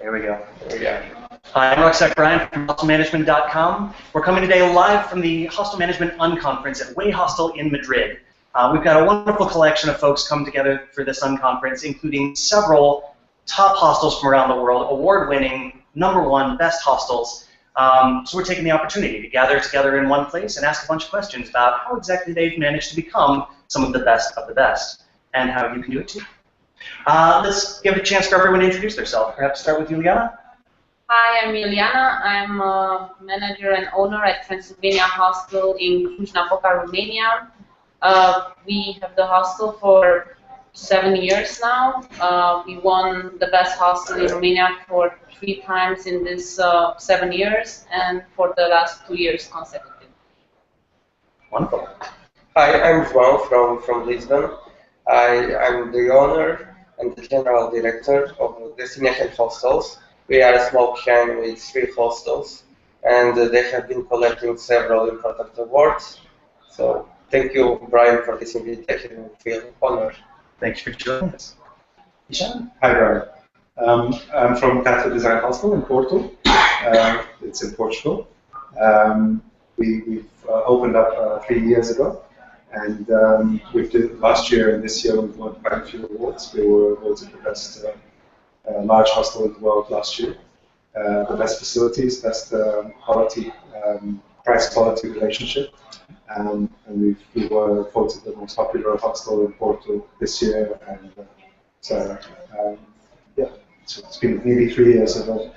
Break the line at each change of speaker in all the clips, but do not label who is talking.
There we go.
There we go.
Hi, I'm Rucksack Brian from hostelmanagement.com. We're coming today live from the Hostel Management Unconference at Way Hostel in Madrid. We've got a wonderful collection of folks come together for this unconference, including several top hostels from around the world, award-winning, #1 best hostels. So we're taking the opportunity to gather together in one place and ask a bunch of questions about how exactly they've managed to become some of the best, and how you can do it too. Let's give a chance for everyone to introduce themselves. Perhaps start with Juliana.
Hi, I'm Juliana. I'm a manager and owner at Transylvania Hostel in Cluj-Napoca, Romania. We have the hostel for 7 years now. We won the best hostel in Romania for 3 times in this 7 years, and for the last 2 years consecutively.
Wonderful.
Hi, I'm João from Lisbon. I'm the owner and the general director of Destination Hostels. We are a small chain with 3 hostels, and they have been collecting several important awards. So thank you, Brian, for this invitation. I feel honored.
Thanks for joining us. Ishan?
Hi, Brian. I'm from Cata Design Hostel in Porto. It's in Portugal. We've opened up 3 years ago, and last year and this year we've won quite a few awards. We were voted the best large hostel in the world last year. The best facilities, best quality, price-quality relationship, and we were voted the most popular hostel in Porto this year. And yeah, so it's been nearly 3 years of an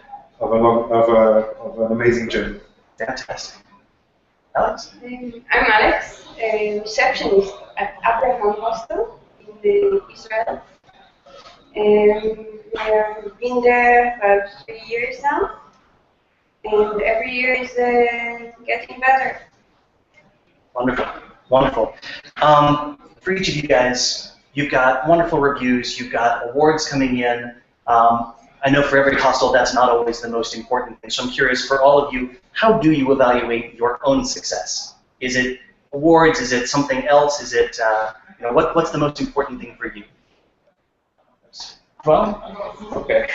amazing journey.
Fantastic. Alex?
I'm Alex, a receptionist at Abraham Hostel in Israel. We have been there about 3 years now, and every year is getting better.
Wonderful, wonderful. For each of you guys, you've got wonderful reviews, you've got awards coming in. I know for every hostel that's not always the most important thing, so I'm curious for all of you, how do you evaluate your own success? Is it awards? Is it something else? Is it, what's the most important thing for you?
Well, okay.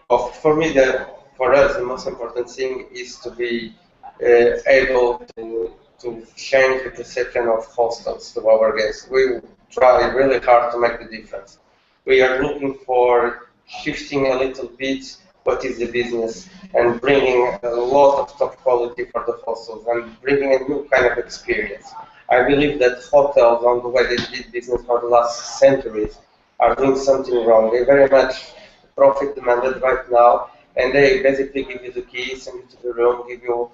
Well, for us, the most important thing is to be able to change the perception of hostels to our guests. We try really hard to make the difference. We are looking for shifting a little bit what is the business and bringing a lot of top quality for the hostels and bringing a new kind of experience. I believe that hotels, on the way they did business for the last centuries, are doing something wrong. They're very much profit demanded right now, and they basically give you the keys, send you to the room, give you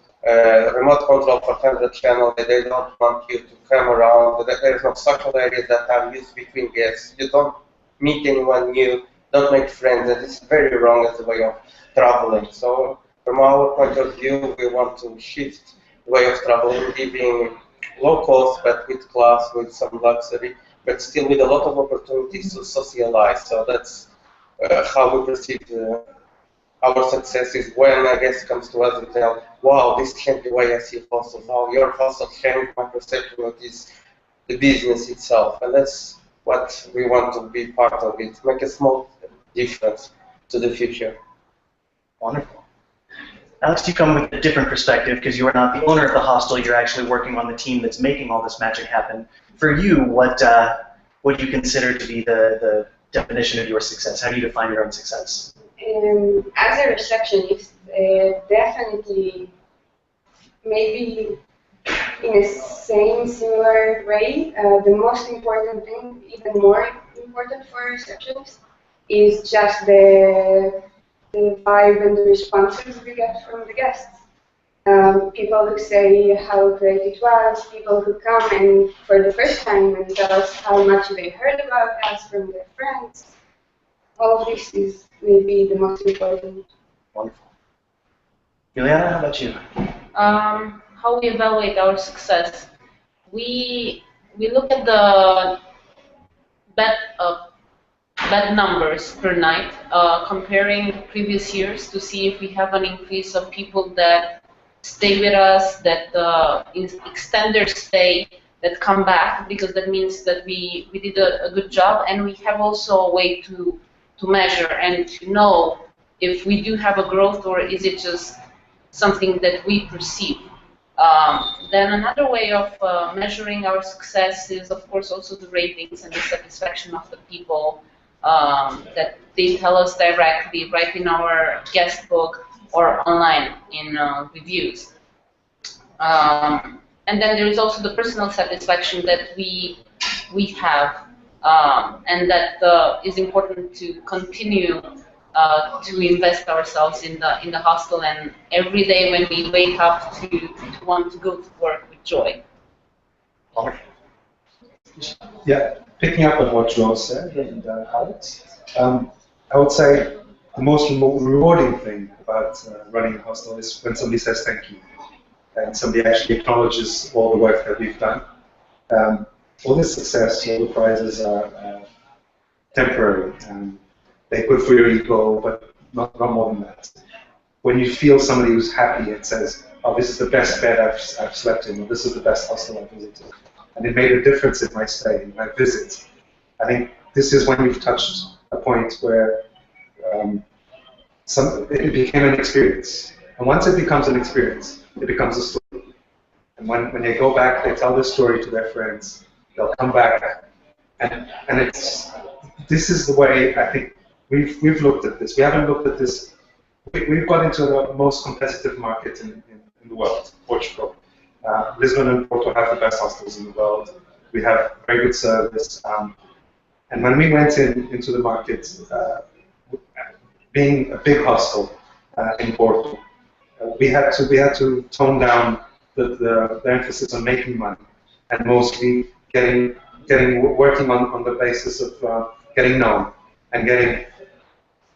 remote control for 100 channels. They don't want you to come around. There's no social areas that are used between guests. You don't meet anyone new, don't make friends, and it's very wrong as a way of traveling. So from our point of view, we want to shift the way of traveling, giving low cost but with class, with some luxury, but still with a lot of opportunities to socialize. So that's how we perceive our success is when a guest comes to us and tell, wow, this changed the way I see hostels. Now your hostel changed my perception of the business itself. And that's what we want to be part of it, make a small difference to the future.
Wonderful. Alex, you come with a different perspective because you are not the owner of the hostel, you're actually working on the team that's making all this magic happen. For you, what do you consider to be the definition of your success? How do you define your own success?
As a receptionist, definitely, maybe in a similar way, the most important thing, even more important for a receptionist, is just the vibe and the responses we get from the guests. People who say how great it was, people who come and for the first time and tell us how much they heard about us from their friends. All of this is maybe the most important.
Wonderful. Juliana, how about you?
How we evaluate our success? We look at the bed numbers per night, comparing previous years to see if we have an increase of people that stay with us, that extend their stay, that come back, because that means that we did a good job, and we have also a way to measure and to know if we do have a growth, or is it just something that we perceive. Then another way of measuring our success is, of course, also the ratings and the satisfaction of the people that they tell us directly, right in our guest book or online in reviews. And then there is also the personal satisfaction that we have, and that is important to continue to invest ourselves in the hostel, and every day when we wake up to want to go to work with joy.
Yeah, picking up on what Joel said and Alex, I would say the most rewarding thing about running a hostel is when somebody says thank you, and somebody actually acknowledges all the work that we've done. All this success, all the prizes are temporary. They're good for your ego, but not more than that. When you feel somebody who's happy and says, oh, this is the best bed I've slept in, or this is the best hostel I've visited, and it made a difference in my stay, in my visit, I think this is when you've touched a point where it became an experience. And once it becomes an experience, it becomes a story. And when they go back, they tell this story to their friends, they'll come back, and this is the way I think we've looked at this. We haven't looked at this. We've got into the most competitive market in the world, Portugal. Lisbon and Porto have the best hostels in the world. We have very good service. And when we went into the market, being a big hostel in Porto, we had to tone down the emphasis on making money and mostly working on the basis of getting known and getting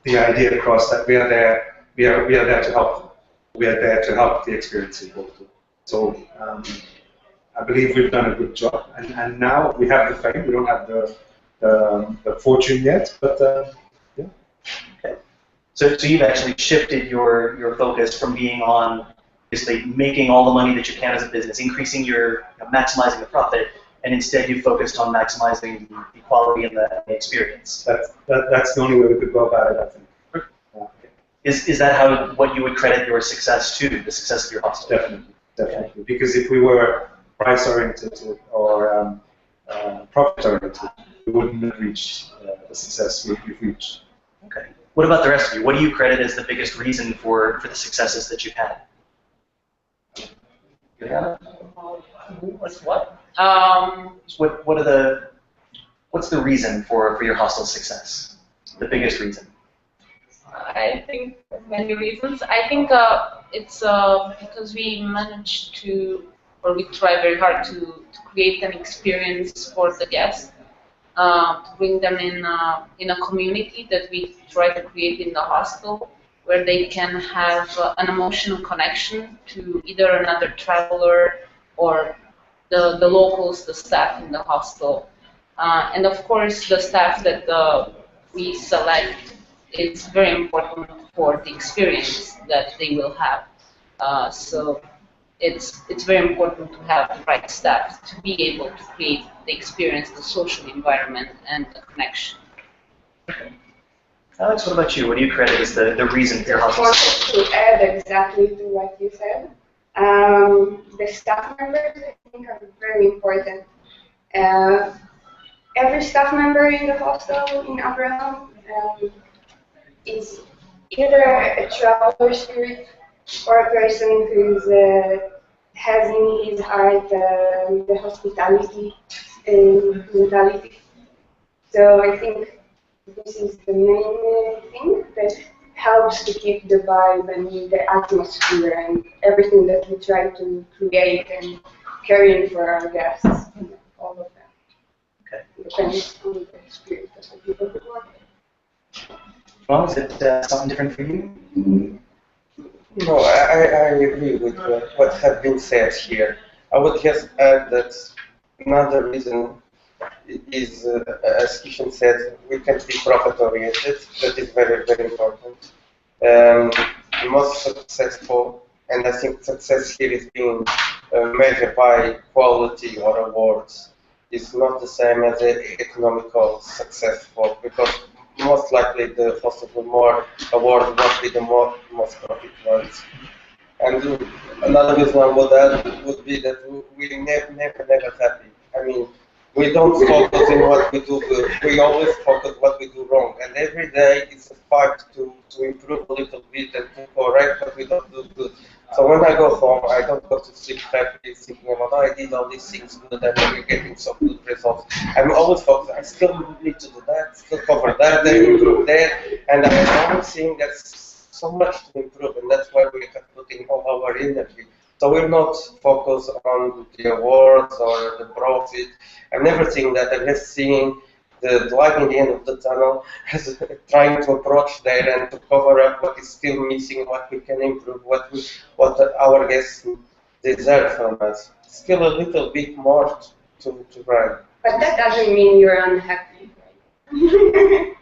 the idea across that we are there to help. We are there to help the experience in Porto. So I believe we've done a good job, and now we have the fame. We don't have the fortune yet, but yeah.
Okay. So you've actually shifted your focus from being on basically making all the money that you can as a business, increasing maximizing the profit, and instead you focused on maximizing the quality and the experience.
That's the only way we could go about it, I think.
Is that what you would credit your success to, the success of your hostel?
Definitely. Definitely. Because if we were price-oriented or profit-oriented, we wouldn't have reached the success we've reached.
Okay. What about the rest of you? What do you credit as the biggest reason for the successes that you've had?
What's what?
What's the reason for your hostel success? The biggest reason?
I think many reasons. I think it's because we managed to, or we try very hard to create an experience for the guests, to bring them in a community that we try to create in the hostel, where they can have an emotional connection to either another traveler or the locals, the staff in the hostel. And of course, the staff that we select is very important for the experience that they will have. So it's very important to have the right staff to be able to create the experience, the social environment, and the connection.
Okay. Alex, what about you? What do you credit as the reason for your hostel?
To add exactly to what you said, the staff members, I think, are very important. Every staff member in the hostel in Abraham is either a traveler spirit or a person who has in his heart the hospitality mentality. So I think this is the main thing that helps to keep the vibe and the atmosphere and everything that we try to create and carry in for our guests. All of that.
Okay.
Depends on the spirit of the people who work.
Well, is it something different for you?
No, I agree with what has been said here. I would just add that another reason is, as Kishan said, we can be profit-oriented. That is very, very important. The most successful, and I think success here is being measured by quality or awards, is not the same as the economical successful, because most likely the hostel will more award what be the most profit ones. And another reason I would add would be that we never happy. I mean, we don't focus in what we do good. We always focus what we do wrong. And every day it's a fight to improve a little bit and to correct what we don't do good. So when I go home, I don't go to sleep happy thinking about, oh, I did all these things good and we're getting some good results. I'm always focused, I still need to do that, still cover that, then improve that. And I'm always seeing there's so much to improve, and that's why we have put in all our energy. So we're not focused on the awards or the profit. I'm never seeing that. I'm just seeing the light in the end of the tunnel, as trying to approach there and to cover up what is still missing, what we can improve, what our guests deserve from us. Still a little bit more to run.
But that doesn't mean you're unhappy. You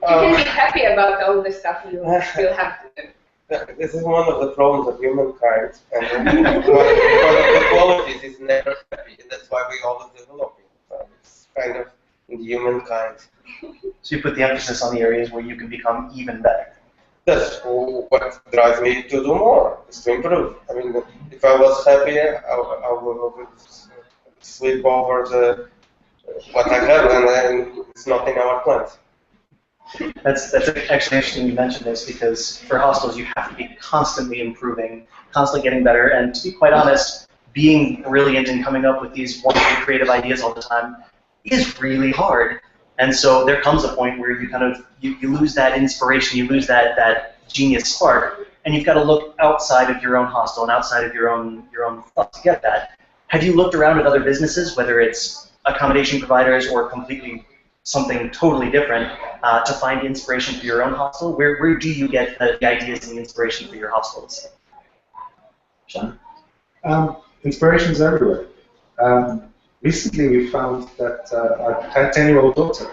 can be happy about all the stuff you still have to do.
This is one of the problems of humankind, and one of the qualities is never happy, and that's why we always develop it. So it's kind of in the humankind.
So you put the emphasis on the areas where you can become even better.
That's what drives me to do more, is to improve. I mean, if I was happy, I would sleep over what I have, and then it's not in our plans.
That's actually interesting you mentioned this, because for hostels you have to be constantly improving, constantly getting better, and to be quite honest, being brilliant and coming up with these wonderful creative ideas all the time is really hard. And so there comes a point where you kind of you lose that inspiration, you lose that genius spark, and you've got to look outside of your own hostel and outside of your own thoughts to get that. Have you looked around at other businesses, whether it's accommodation providers or completely something totally different, to find inspiration for your own hostel? Where do you get the ideas and the inspiration for your hostels? Sean?
Inspiration's everywhere. Recently we found that our 10-year-old daughter,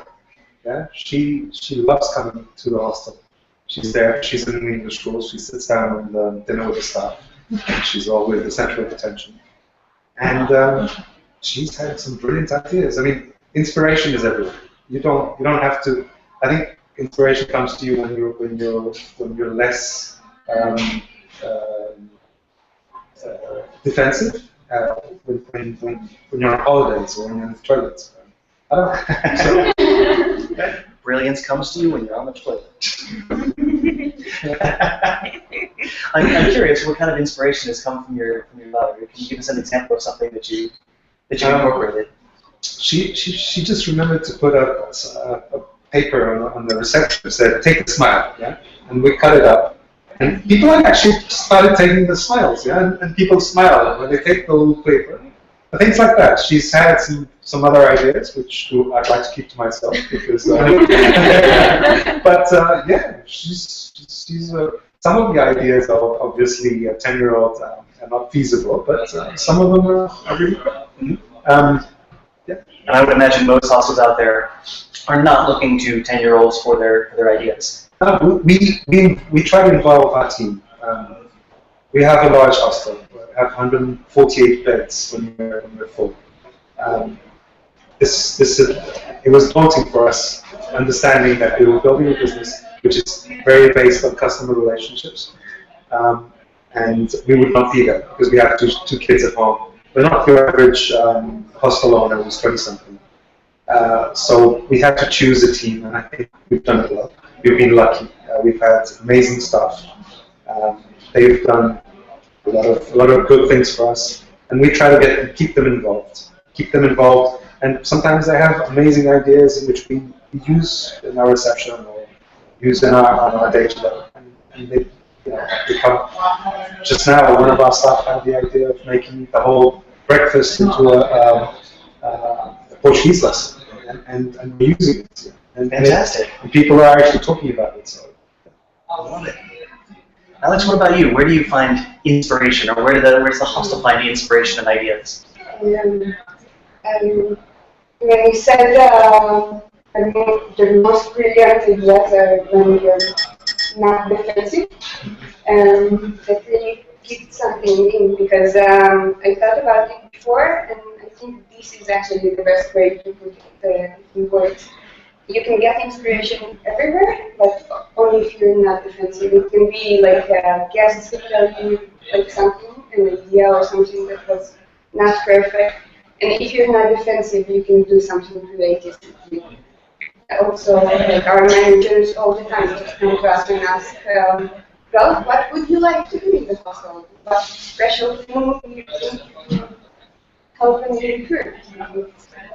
yeah, she loves coming to the hostel. She's there, she's in the English school, she sits down and dinner with the staff. And she's always the center of attention. And she's had some brilliant ideas. I mean, inspiration is everywhere. You don't have to. I think inspiration comes to you when you're less defensive. When you're on holidays or when you're in the toilets. I don't know.
Brilliance comes to you when you're on the toilet. I'm curious, what kind of inspiration has come from your daughter? Can you give us an example of something that you incorporated?
She just remembered to put a paper on the reception that said, "Take a smile," yeah, and we cut it up. And people actually started taking the smiles, yeah, and people smile when they take the little paper. Things like that. She's had some other ideas, which I'd like to keep to myself, because. But yeah, she's some of the ideas are obviously a 10-year-old are not feasible, but some of them are really good. Yeah.
And I would imagine most hostels out there are not looking to 10-year-olds for their ideas.
We try to involve our team. We have a large hostel. We have 148 beds when we're full. It was daunting for us, understanding that we were building a business which is very based on customer relationships, and we would not be there because we have two kids at home. We're not your average hostel owner who's 20-something. So we had to choose a team, and I think we've done it well. We've been lucky. We've had amazing staff. They've done a lot of good things for us, and we try to keep them involved. And sometimes they have amazing ideas in which we use in our reception or use on our day-to-day. And they become. Just now, one of our staff had the idea of making the whole breakfast into a Portuguese lesson, and we're using it.
Fantastic.
And people are actually talking about it. So.
I love it. Alex, what about you? Where do you find inspiration, or where's the hostel find the inspiration and ideas?
When you said the most brilliant ideas are when you're not defensive, that really kicked something in, because I thought about it before, and I think this is actually the best way to put it in words. you can get inspiration everywhere, but only if you're not defensive. It can be like guests who tell you like something, an idea or something that was not perfect, and if you're not defensive, you can do something creative. Also, like our managers all the time just come to us and ask, well, what would you like to do in the hostel? What special thing do you think you help and improve?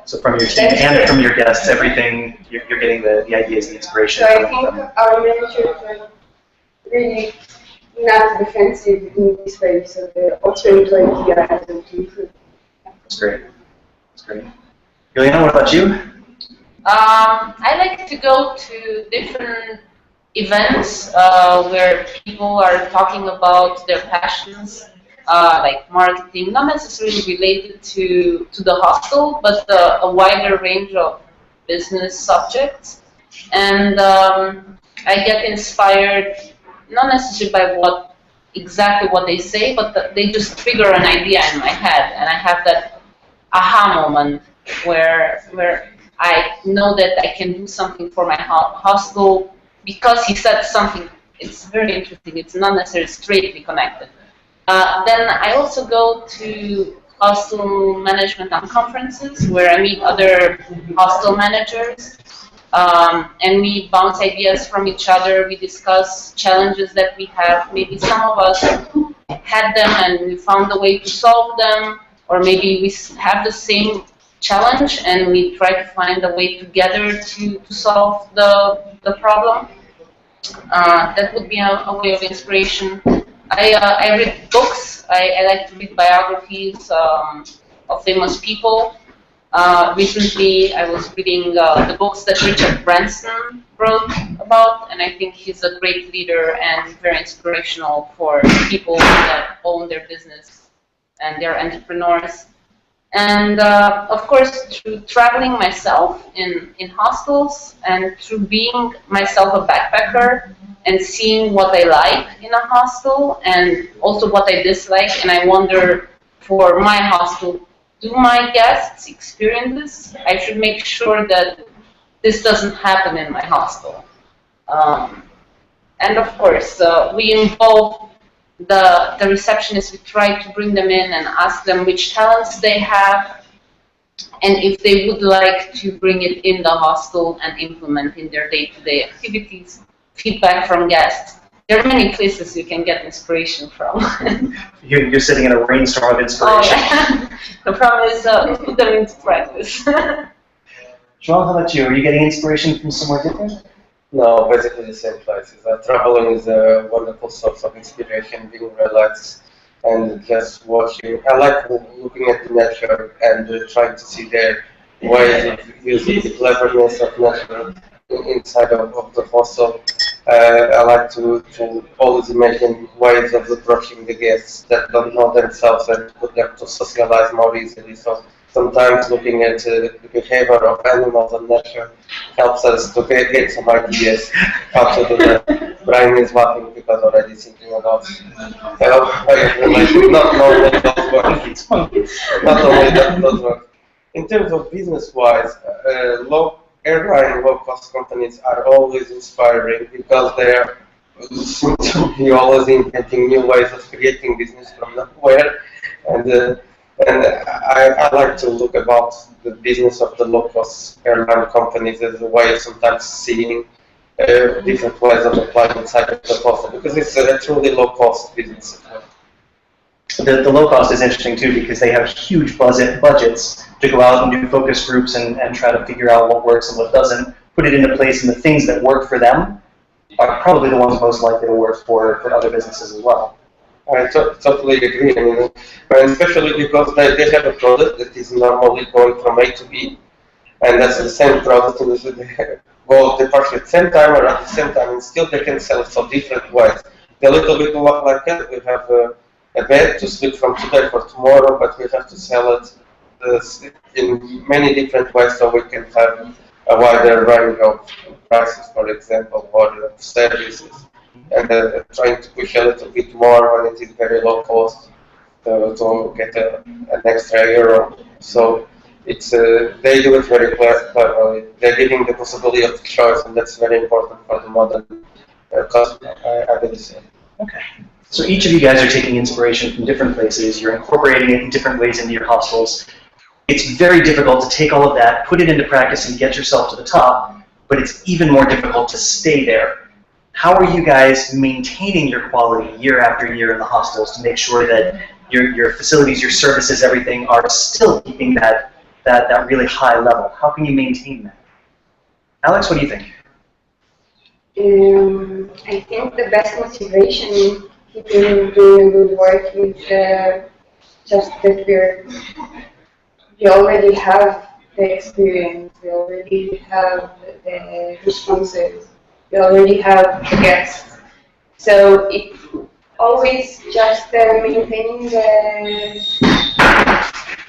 So from your team and from your guests, everything, you're getting the ideas, the inspiration.
So I think our managers are really not defensive in this way, so they're open to ideas and to improve.
That's great. That's great. Juliana, what about you?
I like to go to different events where people are talking about their passions, like marketing, not necessarily related to the hostel, but a wider range of business subjects. And I get inspired, not necessarily by exactly what they say, but they just trigger an idea in my head, and I have that aha moment where I know that I can do something for my hostel because he said something. It's very interesting. It's not necessarily straightly connected. Then I also go to Hostel Management Unconferences where I meet other hostel managers and we bounce ideas from each other. We discuss challenges that we have. Maybe some of us had them and we found a way to solve them, or maybe we have the same challenge and we try to find a way together to solve the problem. That would be a way of inspiration. I read books. I like to read biographies of famous people. Recently, I was reading the books that Richard Branson wrote about, and I think he's a great leader and very inspirational for people that own their business and they're entrepreneurs. And of course, through traveling myself in hostels and through being myself a backpacker and seeing what I like in a hostel and also what I dislike, and I wonder for my hostel, do my guests experience this? I should make sure that this doesn't happen in my hostel. And of course, we involve the receptionists. We try to bring them in and ask them which talents they have and if they would like to bring it in the hostel and implement in their day-to-day activities. Feedback from guests. There are many places you can get inspiration from.
You're sitting in a rainstorm of inspiration.
Oh, yeah. The problem is put them into practice.
Joel, how about you? Are you getting inspiration from somewhere different?
No, basically the same places. Traveling is a wonderful source of inspiration, being relaxed and just watching. I like looking at the nature and trying to see their ways of using the cleverness of nature inside of the hostel. I like to always imagine ways of approaching the guests that don't know themselves and put them to socialize more easily. So sometimes looking at the behavior of animals and nature helps us to get some ideas how to do that. Brian is laughing because already thinking about not only those words. Not only those words. In terms of business-wise, airline low-cost companies are always inspiring because they are seem to be always inventing new ways of creating business from nowhere, and I like to look about the business of the low-cost airline companies as a way of sometimes seeing different ways of applying inside of the hostel because it's a truly low-cost business.
The low cost is interesting too because they have huge budgets to go out and do focus groups and try to figure out what works and what doesn't, put it into place, and the things that work for them are probably the ones most likely to work for other businesses as well.
I totally agree. I mean, and especially because they have a product that is normally going from A to B, and that's the same product, and they go partially at the same time or at the same time, and still they can sell it so different ways. They're a little bit like that. We have a bed to sleep from today for tomorrow, but we have to sell it in many different ways so we can have a wider range of prices, for example, or services, and trying to push a little bit more when it is very low cost to get an extra euro. So they do it very cleverly. They're giving the possibility of choice, and that's very important for the modern customer, I would say.
Okay. So each of you guys are taking inspiration from different places. You're incorporating it in different ways into your hostels. It's very difficult to take all of that, put it into practice, and get yourself to the top, but it's even more difficult to stay there. How are you guys maintaining your quality year after year in the hostels to make sure that your facilities, your services, everything are still keeping that really high level? How can you maintain that? Alex, what do you think?
I think the best motivation in keeping doing good work is just that we already have the experience, we already have the responses, we already have the guests. So it's always just maintaining the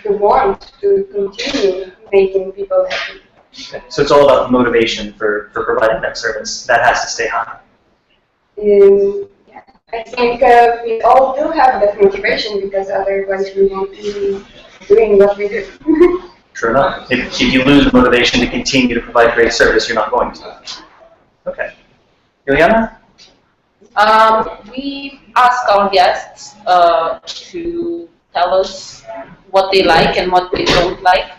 want to continue making people happy.
Okay. So it's all about motivation for providing that service. That has to stay high.
Yeah, I think we all do have that motivation because otherwise we won't be doing what we do.
True enough. If you lose motivation to continue to provide great service, you're not going to. Okay. Ileana?
We ask our guests to tell us what they like and what they don't like,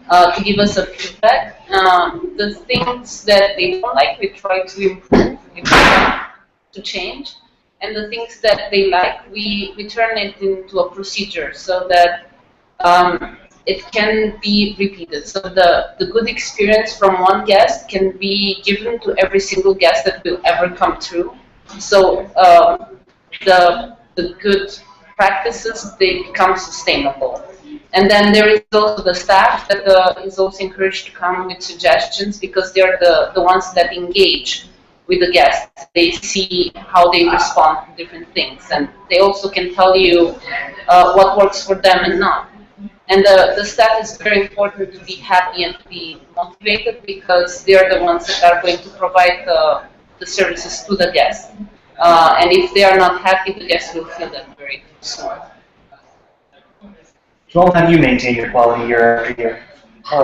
to give us a feedback. The things that they don't like, we try to improve, we try to change. And the things that they like, we turn it into a procedure so that it can be repeated. So the good experience from one guest can be given to every single guest that will ever come through. So the good practices, they become sustainable. And then there is also the staff that is also encouraged to come with suggestions because they're the ones that engage with the guests. They see how they respond to different things, and they also can tell you what works for them and not. And the staff is very important to be happy and to be motivated because they are the ones that are going to provide the services to the guests. And if they are not happy, the guests will feel that very soon.
Joel, how do you maintain your quality year after year?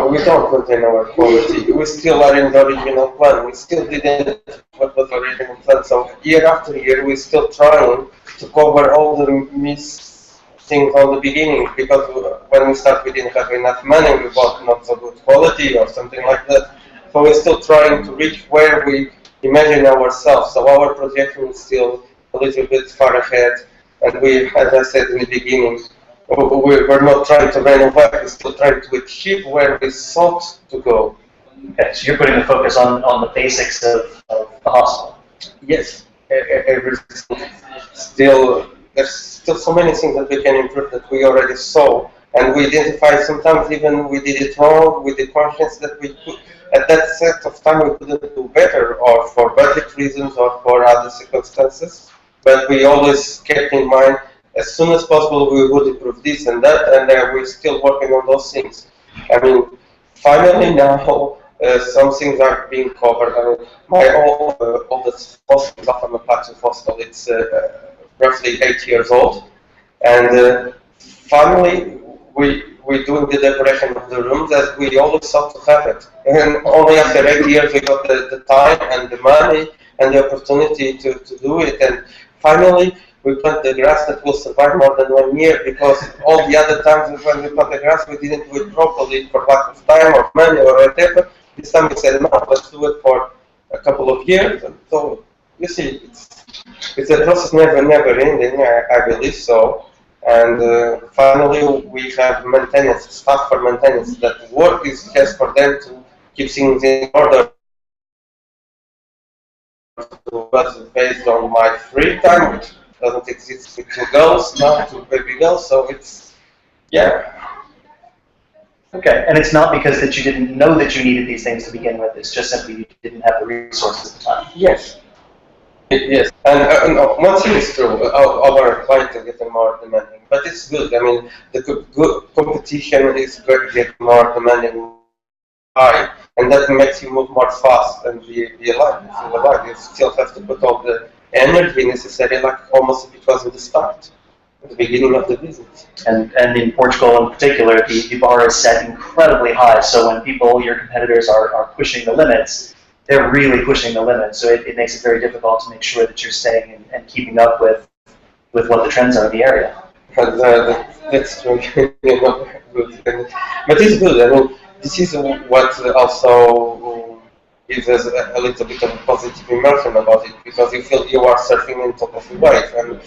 We don't maintain our quality. We still are in the original plan. We still didn't what was the original plan. So year after year, we're still trying to cover all the missed things on the beginning. Because when we start, we didn't have enough money. We bought not so good quality or something like that. So we're still trying to reach where we imagine ourselves. So our projection is still a little bit far ahead. And we, as I said in the beginning, we're not trying to renovate, we're still trying to achieve where we sought to go.
Okay, so you're putting the focus on the basics of the hostel.
Yes, there's still so many things that we can improve that we already saw. And we identify sometimes even we did it wrong with the conscience that we could, at that set of time we couldn't do better, or for budget reasons or for other circumstances. But we always kept in mind, as soon as possible we would improve this and that, and we're still working on those things. I mean, finally now some things are being covered. I mean, my oldest hostel is off on the Plateau Hostel. It's roughly 8 years old, and finally we're doing the decoration of the rooms as we always thought to have it. And only after 8 years we got the time and the money and the opportunity to do it. And finally, we plant the grass that will survive more than 1 year, because all the other times when we plant the grass, we didn't do it properly for lack of time or money or whatever. This time we said, no, let's do it for a couple of years. And so, you see, it's a process never ending, I believe so. And finally, we have maintenance, staff for maintenance, that work is just for them to keep things in order. But based on my free time, which doesn't exist with 2 girls, now 2 baby girls, so it's, yeah.
Okay, and it's not because that you didn't know that you needed these things to begin with, it's just simply you didn't have the resources at the time.
Yes. Yes, and one thing is true, our clients are getting more demanding, but it's good. I mean, the good competition is getting more demanding, high, and that makes you move more fast and be alive. Feel alive. You still have to put all the energy necessary, like almost it was at the start. the beginning of the business.
And in Portugal in particular, the bar is set incredibly high. So when people, your competitors, are pushing the limits, they're really pushing the limits. So it makes it very difficult to make sure that you're staying and keeping up with what the trends are in the area.
That's true. But it's good. I mean, this is what also gives us a little bit of a positive immersion about it, because you feel you are surfing on top of the wave, and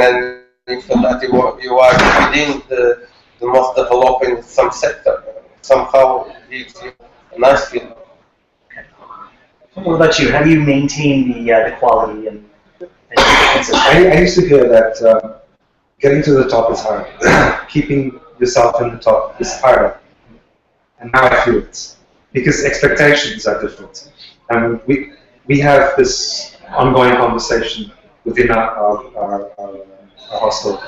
then you feel that you are within the most developing some sector. Somehow gives you a nice feeling.
Okay. What about you? How do you maintain the quality and consistency?
I used to hear that getting to the top is hard. Keeping yourself in the top is harder. And now I feel it. Because expectations are different. And we have this ongoing conversation within our hostel.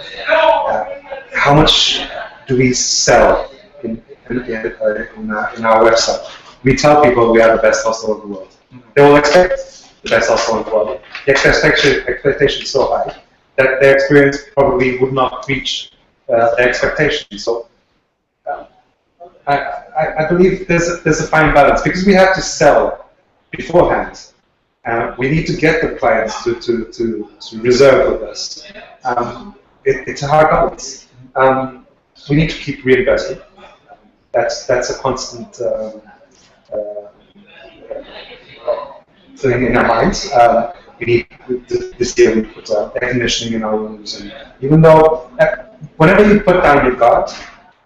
How much do we sell in our website? We tell people we are the best hostel in the world. They will expect the best hostel in the world. The expectation is so high that their experience probably would not reach their expectations. So I believe there's a fine balance, because we have to sell beforehand. We need to get the clients to reserve with us. It's a hard balance. We need to keep reinvesting. That's a constant thing in our minds. We need, this year we put air conditioning in our rooms, and even though whenever you put down your guard,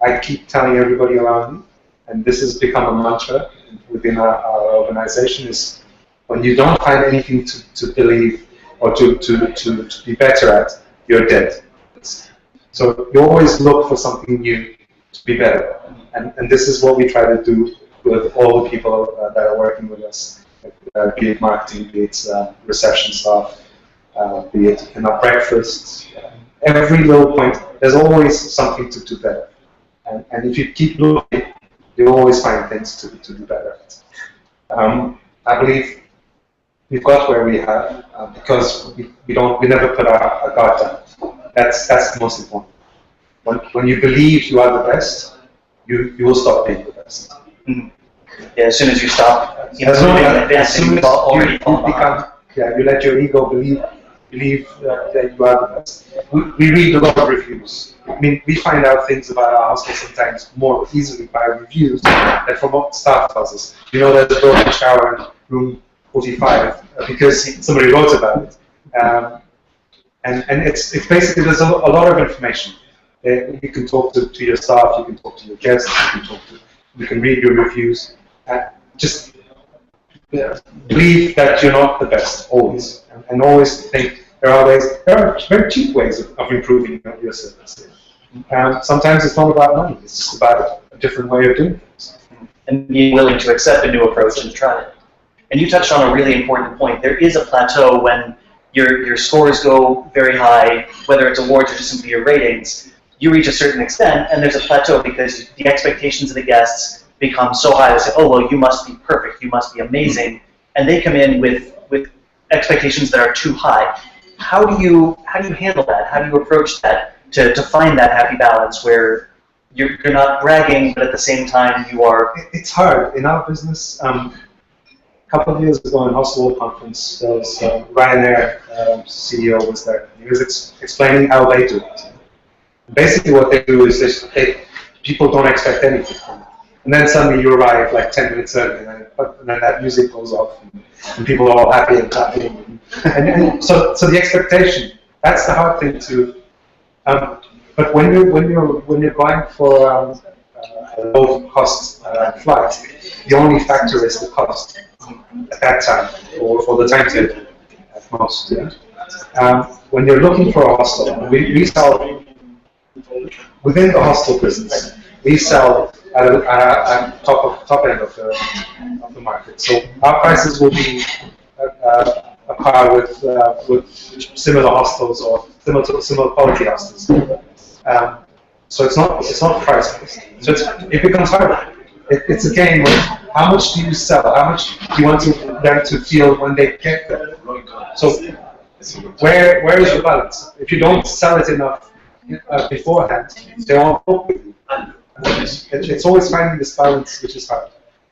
I keep telling everybody around me, and this has become a mantra within our organization, is when you don't find anything to believe or to be better at, you're dead. So you always look for something new to be better, and this is what we try to do with all the people that are working with us, be it marketing, be it reception staff, be it in our breakfast. Every little point, there's always something to do better. And if you keep looking, you'll always find things to do better at. I believe we've got where we have because we never put our guard down. That's the most important. When you believe you are the best, you will stop being the best.
Mm-hmm. Yeah, as soon as you stop,
as soon as you let your ego believe that you are the best. We read a lot of reviews. I mean, we find out things about our hostel sometimes more easily by reviews than from what staff tells us. You know, there's a broken shower in room 45 because somebody wrote about it. And it's basically, there's a lot of information. You can talk to your staff, you can talk to your guests, you can read your reviews. Just believe that you're not the best, always. And always think there are very cheap ways of improving your service. Sometimes it's not about money, it's just about a different way of doing things.
And being willing to accept a new approach and try it. And you touched on a really important point. There is a plateau when your scores go very high, whether it's awards or just simply your ratings. You reach a certain extent, and there's a plateau because the expectations of the guests become so high. They say, oh, well, you must be perfect, you must be amazing. And they come in with expectations that are too high. How do you handle that? How do you approach that to find that happy balance where you're not bragging, but at the same time you are...
It's hard. In our business, a couple of years ago in Hostel Conference, there was Ryanair CEO was there. He was explaining how they do it. Basically what they do is people don't expect anything from it. And then suddenly you arrive like 10 minutes early, and then that music goes off, and people are all happy and clapping. And so the expectation, that's the hard thing to... but when you're going for a low-cost flight, the only factor is the cost at that time, or for the timetable at most. Yeah. When you're looking for a hostel, we sell within the hostel business. We sell at a top end of the market. So our prices will be a par with similar hostels or similar quality hostels. So it's not price based. So it becomes harder. It's a game of how much do you sell? How much do you want them to feel when they get there? So where is the balance? If you don't sell it enough, beforehand, they won't cope with you. It's always finding this balance, which is hard.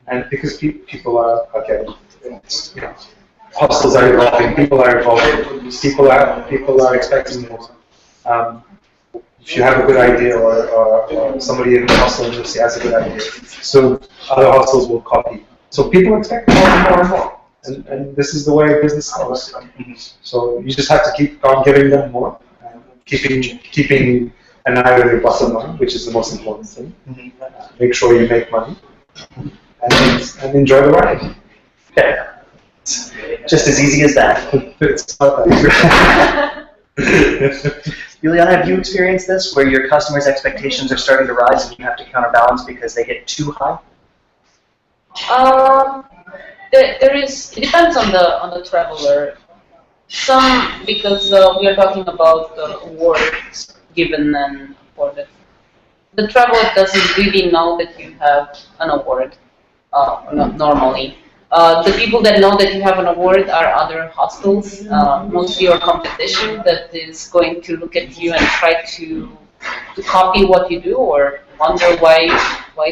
And because people are getting, hostels are evolving, people are evolving, people are expecting more. If you have a good idea, or somebody in the hostel industry has a good idea, so other hostels will copy. So people expect more and more. And this is the way business goes. So you just have to keep on giving them more, keeping an eye on your bottom line, which is the most important thing. Make sure you make money and enjoy the ride.
Okay. Just as easy as that.
It's not that.
Juliana, have you experienced this, where your customers' expectations are starting to rise and you have to counterbalance because they get too high?
It depends on the traveler. Some, because we are talking about awards given and awarded. The traveler doesn't really know that you have an award, normally. The people that know that you have an award are other hostels, mostly your competition that is going to look at you and try to copy what you do or wonder why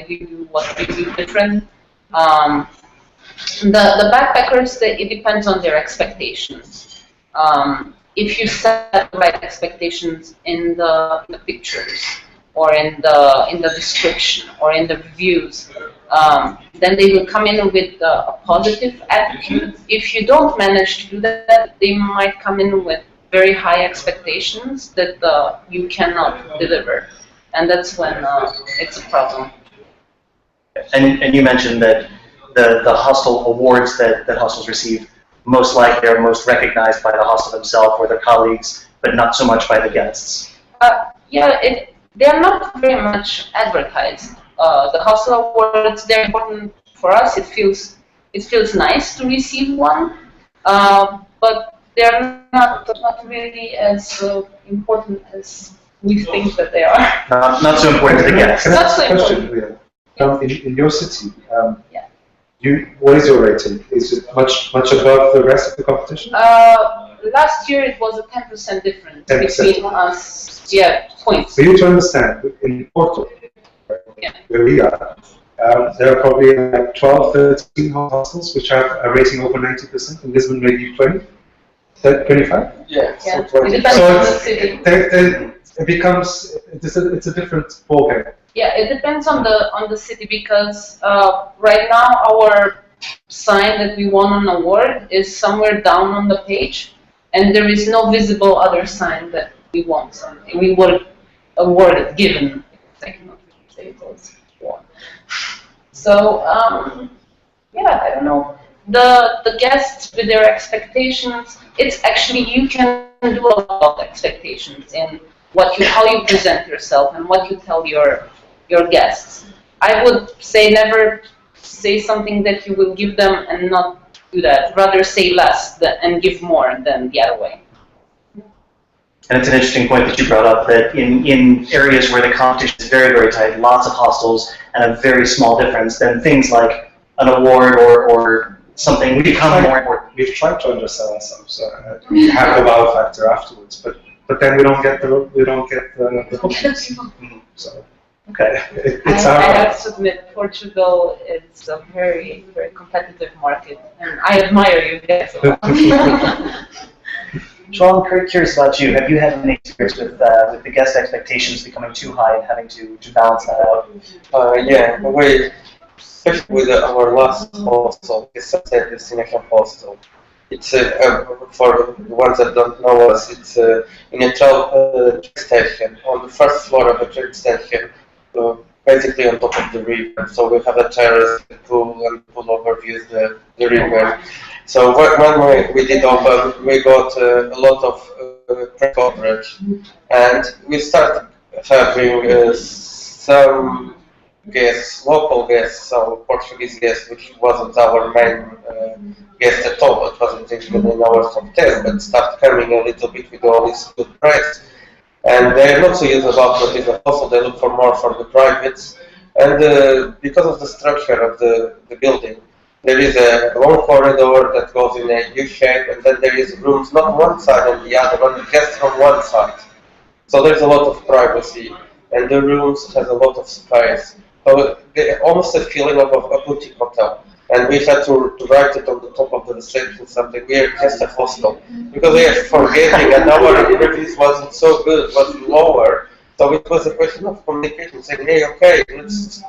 do you do what you do different. The backpackers, it depends on their expectations. If you set the right expectations in the pictures or in the description or in the reviews, then they will come in with a positive attitude. If you don't manage to do that, they might come in with very high expectations that you cannot deliver, and that's when it's a problem.
And you mentioned that the hostel awards that hostels receive most likely are most recognized by the hostel themselves or their colleagues, but not so much by the guests.
They are not very much advertised. The hostel awards, they're important for us. It feels nice to receive one, but they're not really as important as we think that they are.
Not so important to the guests.
Not so important.
In your city, what is your rating? Is it much above the rest of the competition?
Last year it was a 10% difference
10%.
between us. Yeah, points.
For you to understand, in Porto, where we are, there are probably like 12, 13 hostels which have a rating over 90%. In Lisbon, maybe 20, 25.
Yeah.
Yeah.
So
It depends on the city.
It becomes it's a different ballgame.
Yeah, it depends on the city because right now our sign that we won an award is somewhere down on the page, and there is no visible other sign that we won something. We were awarded, given. I cannot say it was won. So yeah, I don't know. The guests with their expectations. It's actually you can do a lot of expectations in how you present yourself and what you tell your guests. I would say never say something that you will give them and not do that. Rather say less and give more than the other way.
And it's an interesting point that you brought up, that in areas where the competition is very, very tight, lots of hostels, and a very small difference, then things like an award or something become more important.
We've tried to undersell ourselves. We have the wow factor afterwards, but then we don't get the bookings. So.
Okay.
It's
I have to admit, Portugal is a very, very competitive market, and I admire you guys a lot.
Joel, I'm curious about you. Have you had any experience with the guest expectations becoming too high and having to balance that out?
Yeah, especially with our last hostel, the Sunset Destination Hostel. It's for the ones that don't know us, it's in a train station on the first floor of a train station. Basically on top of the river, so we have a terrace, the pool, and pool overviews the river. So when we did open, we got a lot of press coverage, and we started having some guests, local guests, so Portuguese guests, which wasn't our main guest at all. It wasn't even in our top 10, but started coming a little bit with all this good press. And they're not so used about what is a hostel, they look for more for the privates. And because of the structure of the building, there is a long corridor that goes in a U shape, and then there is rooms not one side and the other, but the guests from one side. So there's a lot of privacy, and the rooms has a lot of space. So almost a feeling of a boutique hotel. And we had to write it on the top of the reception something. We are just a hostel because we are forgetting, and our reviews wasn't so good, was lower. So it was a question of communication, saying, hey, okay, let's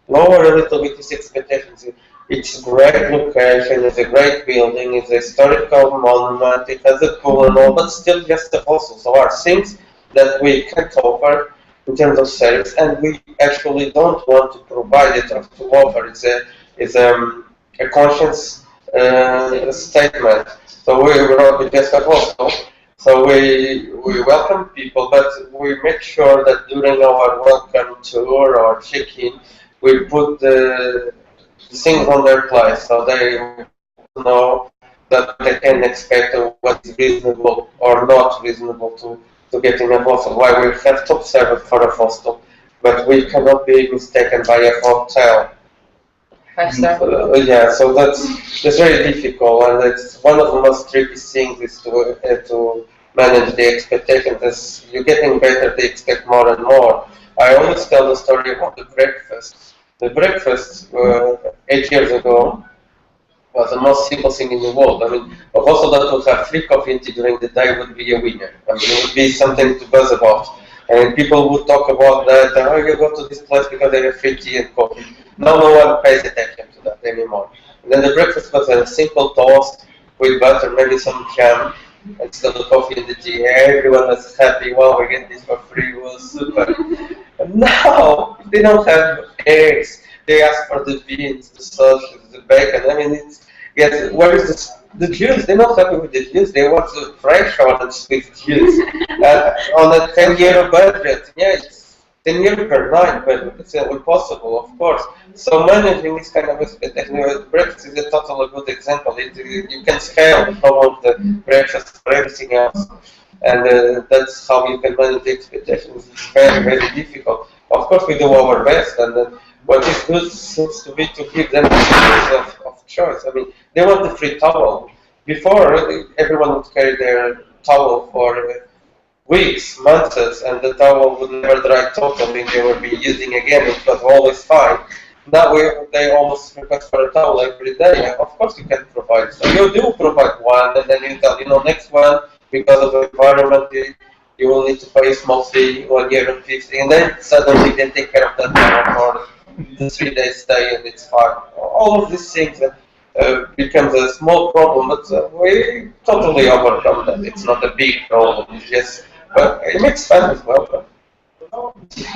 lower a little bit these expectations. It's a great location, it's a great building, it's a historical monument, it has a pool and all, but still just a hostel. So our things that we can't offer in terms of service, and we actually don't want to provide it or to offer. It's a conscious statement. So we wrote with just a hostel. So we welcome people, but we make sure that during our welcome tour or check-in, we put the things on their place, so they know that they can expect what is reasonable or not reasonable to get in a hostel. Why we have top service for a hostel, but we cannot be mistaken by a hotel. Yeah, so that's very difficult, and it's one of the most tricky things is to manage the expectations. As you're getting better, they expect more and more. I always tell the story about the breakfast. The breakfast 8 years ago was the most simple thing in the world. I mean, a hostel that would have free coffee and tea during the day would be a winner. I mean, it would be something to buzz about. And people would talk about that, oh, you go to this place because they have free tea and coffee. Now no one pays attention to that anymore. And then the breakfast was a simple toast with butter, maybe some jam, and still the coffee and the tea. Everyone was happy, wow, we get this for free, it was super. And now, they don't have eggs. They ask for the beans, the sausage, the bacon. I mean, it's, yes, where is the juice? They're not happy with the juice. They want the fresh orange with juice on a 10-year budget. Yeah, it's 10 years per night, but it's impossible, of course. So managing this kind of expectation, breakfast is a totally good example. You can scale some of the breakfast for everything else. And that's how you can manage the expectations. It's very, very difficult. Of course, we do our best, and what is good seems to be to give them the of choice. I mean, they want the free towel. Before, everyone would carry their towel for weeks, months, and the towel would never dry totally. They would be using again. It was always fine. Now they almost request for a towel every day. Of course, you can provide. So you do provide one, and then you tell, next one, because of the environment, you will need to pay a small fee, 1 year and 50, and then suddenly they take care of that towel for the 3 days stay, and it's fine. All of these things becomes a small problem, but we totally overcome that. It's not a big problem. It's just, but it makes fun as well. But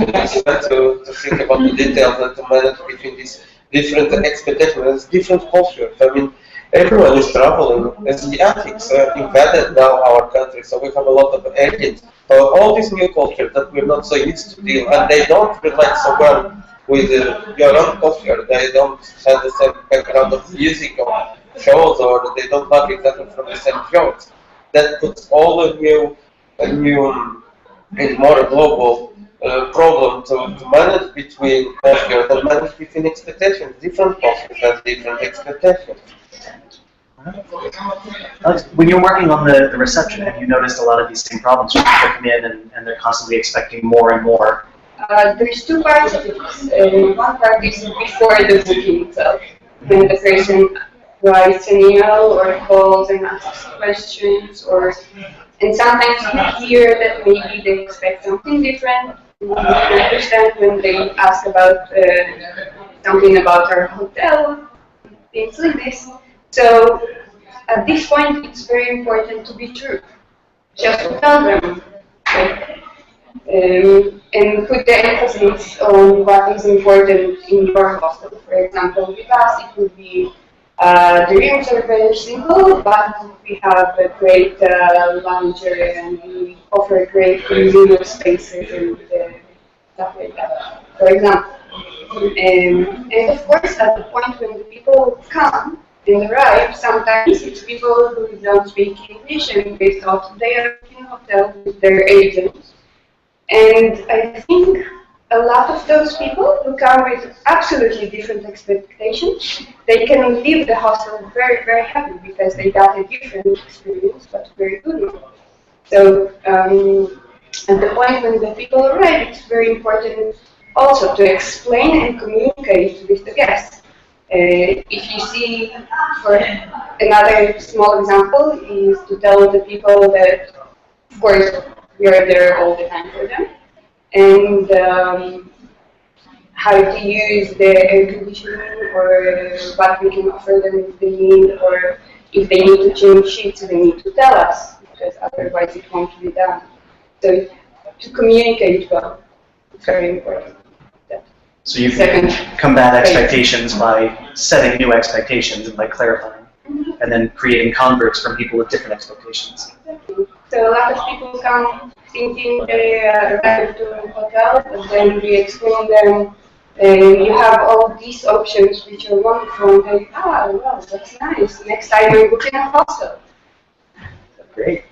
it makes fun to think about the details and to manage between these different expectations, different cultures. I mean, everyone is traveling. Asiatics invaded now our country, so we have a lot of agents. So all these new cultures that we're not so used to deal, and they don't relate so well with your own culture. They don't have the same background of music or shows, or they don't laugh exactly from the same jokes. That puts all a new and more global problem to manage between cultures and manage between expectations. Different cultures have different expectations.
Alex, when you're working on the reception, have you noticed a lot of these same problems where people come in and they're constantly expecting more and more?
There's two parts of it. One part is before the booking itself, when the person writes an email or calls and asks questions, and sometimes you hear that maybe they expect something different. You understand when they ask about something about our hotel, things like this. So at this point, it's very important to be true. Just to tell them. And put the emphasis on what is important in your hostel. For example, with us, it would be the rooms are very simple, but we have a great lounge area and we offer great communal spaces and stuff like that, for example. And of course, at the point when the people come and arrive, sometimes it's people who don't speak English and they thought they are in a hotel with their agents. And I think a lot of those people who come with absolutely different expectations, they can leave the hostel very, very happy because they got a different experience, but very good one. So at the point when the people arrive, it's very important also to explain and communicate with the guests. If you see, for another small example, is to tell the people that, of course, we are there all the time for them, and how to use the air conditioning, or what we can offer them if they need, or if they need to change sheets, they need to tell us, because otherwise it won't be done. So to communicate well, it's very important.
So you can combat expectations by setting new expectations and by clarifying, and then creating converts from people with different expectations.
So a lot of people come thinking they arrive to a hotel, but then we explain them, you have all these options which are wonderful, and they, well, that's nice. Next time I'm booking a hostel.
Great.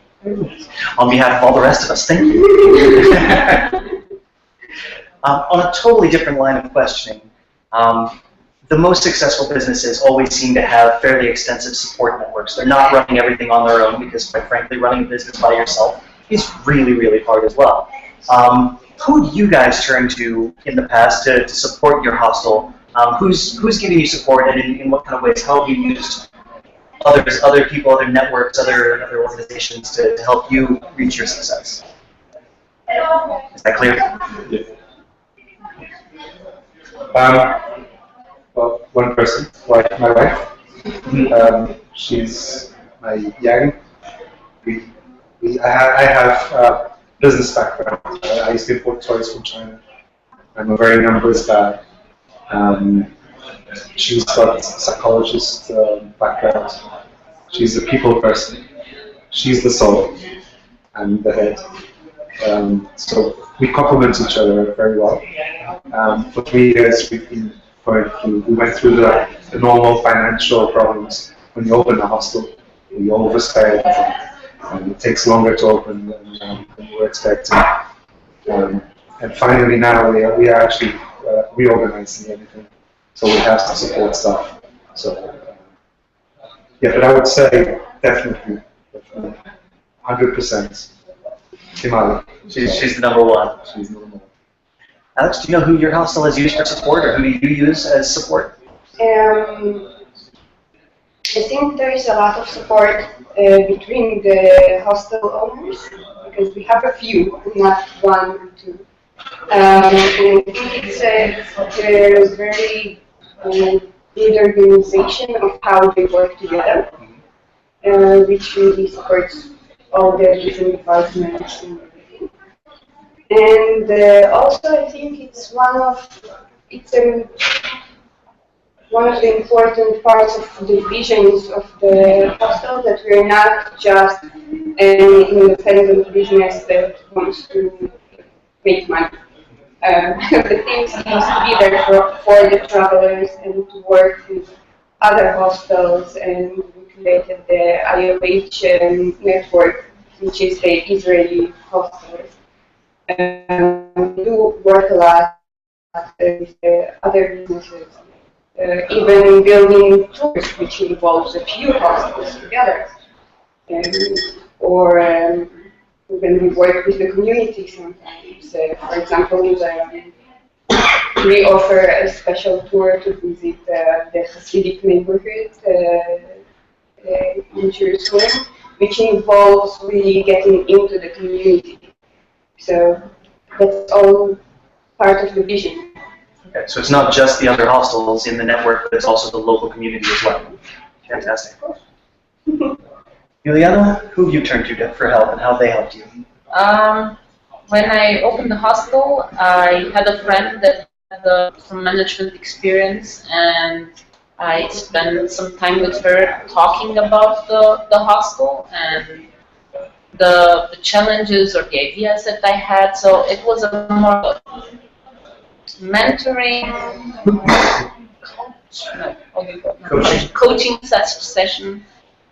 On behalf of all the rest of us, thank you. On a totally different line of questioning, the most successful businesses always seem to have fairly extensive support networks. They're not running everything on their own because, quite frankly, running a business by yourself is really, really hard as well. Who do you guys turn to in the past to support your hostel? Who's giving you support, and in what kind of ways? How have you used other people, other networks, other organizations to help you reach your success? Is that clear?
Yeah. Well, one person, my wife. She's my yang. I have a business background. I used to import toys from China. I'm a very numbers guy. She's got a psychologist background. She's a people person. She's the soul and the head. So we complement each other very well. For 3 years, we went through the normal financial problems. When you open a hostel, you overspend, and it takes longer to open than you were expecting. And finally now we are actually reorganizing everything, so we have some support staff. So yeah, but I would say definitely 100%. Kimali.
She's the number one.
She's number one.
Alex, do you know who your hostel has used for support, or who you use as support?
I think there is a lot of support between the hostel owners, because we have a few, not one or two. And I think it's a very good organization of how they work together, which really supports all the different departments and everything. And also, I think it's one of the important parts of the visions of the hostel, that we're not just an independent business that wants to make money. The thing seems to be there for the travelers and to work with other hostels, and we created the IOH network, which is the Israeli hostels. We do work a lot with other businesses. Even building tours, which involves a few hostels together. Or when we work with the community sometimes. For example, we offer a special tour to visit the Hasidic neighborhood in Jerusalem, which involves really getting into the community. So that's all part of the vision.
Okay, so it's not just the other hostels in the network, but it's also the local community as well. Fantastic. Juliana, who have you turned to for help, and how have they helped you?
When I opened the hostel, I had a friend that had some management experience, and I spent some time with her talking about the hostel and the challenges or the ideas that I had. So it was a more mentoring, coaching session,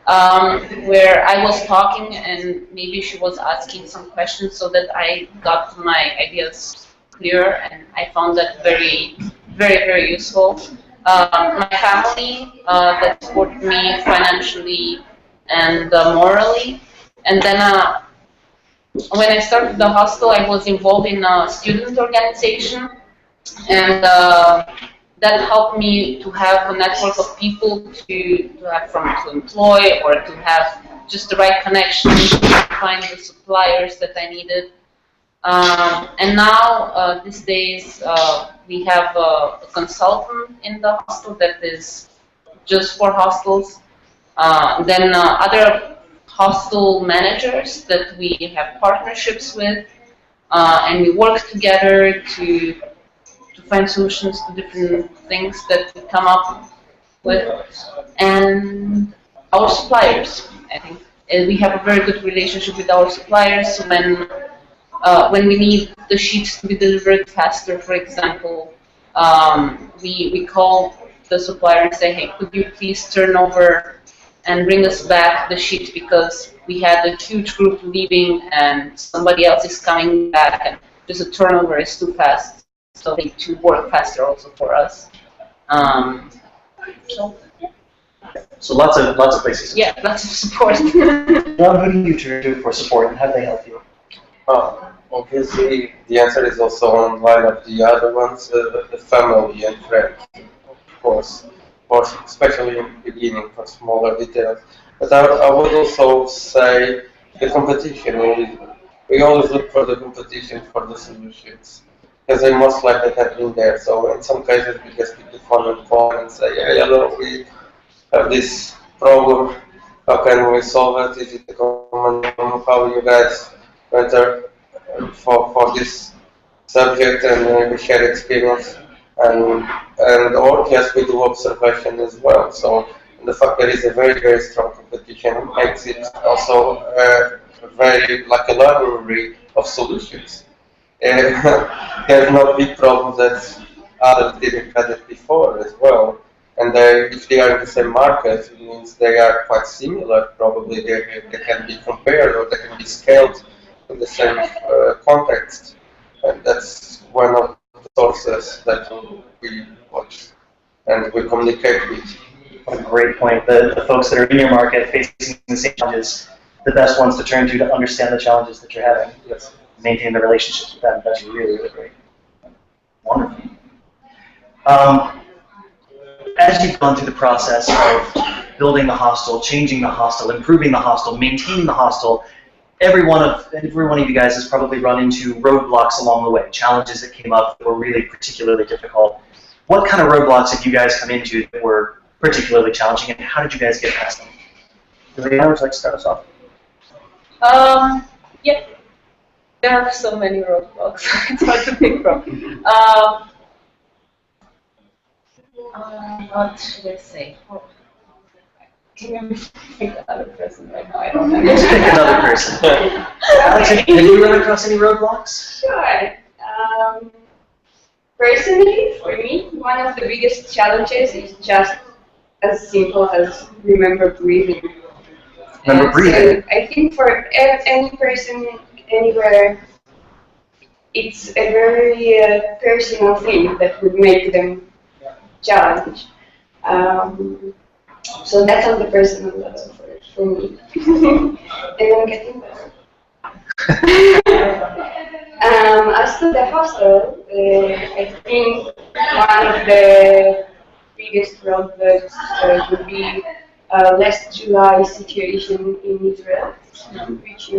where I was talking and maybe she was asking some questions, so that I got my ideas clear, and I found that very, very, very useful. My family that supported me financially and morally, and then when I started the hostel, I was involved in a student organization, and that helped me to have a network of people to have to employ, or to have just the right connections, to find the suppliers that I needed. And now, these days, we have a consultant in the hostel that is just for hostels. Then other hostel managers that we have partnerships with, and we work together to find solutions to different things that we come up with, and our suppliers. I think we have a very good relationship with our suppliers. When we need the sheets to be delivered faster, for example, we call the supplier and say, hey, could you please turn over and bring us back the sheet, because we had a huge group leaving and somebody else is coming back, and just the turnover is too fast. So they need to work faster also for us.
So lots of places.
Yeah, lots of support.
John, who do you turn to for support, and how do they help you?
Obviously, the answer is also on line of the other ones, the family and friends, of course, especially in the beginning for smaller details. But I would also say the competition. We always look for the competition for the solutions, because they most likely have been there. So in some cases, we just pick the phone and say, hey, hello, we have this problem. How can we solve it? Is it a common problem? How you guys better for this subject, and we share experience, and or yes, we do observation as well. So the fact there is a very strong competition makes it also very like a library of solutions. There's not big problems that others didn't have it before as well. And if they are in the same market, it means they are quite similar. Probably they can be compared, or they can be scaled in the same context. And that's one of the sources that we watch and we communicate with.
What a great point. The folks that are in your market facing the same challenges, the best ones to turn to understand the challenges that you're having. Yes. Maintain the relationships with them. That's really great. Wonderful. As you've gone through the process of building the hostel, changing the hostel, improving the hostel, maintaining the hostel, every one of you guys has probably run into roadblocks along the way, challenges that came up that were really particularly difficult. What kind of roadblocks have you guys come into that were particularly challenging, and how did you guys get past them? Juliana, would you like to start us off?
Yeah, there are so many roadblocks. It's hard to pick from. What should I say? Can you pick another person right now? I don't know.
Just pick another person. Alex, have you run across any roadblocks?
Sure. Personally, for me, one of the biggest challenges is just as simple as remember breathing.
Remember breathing.
So I think for any person, anywhere, it's a very personal thing that would make them challenge. So that's on the personal level for me. And I'm getting better. As to the hostel, I think one of the biggest roadblocks would be last July situation in Israel, which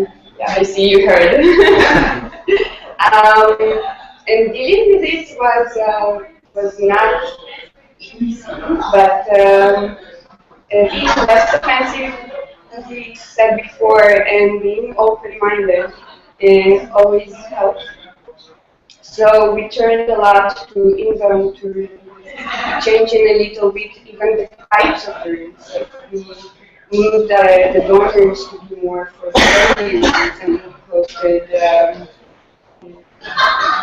I see you heard. And dealing with it was not easy, but being less offensive, as we said before, and being open-minded always helps. So we turned a lot to inbound, to changing a little bit even the types of rooms. Like we moved the dorm rooms to be more for family rooms, and we hosted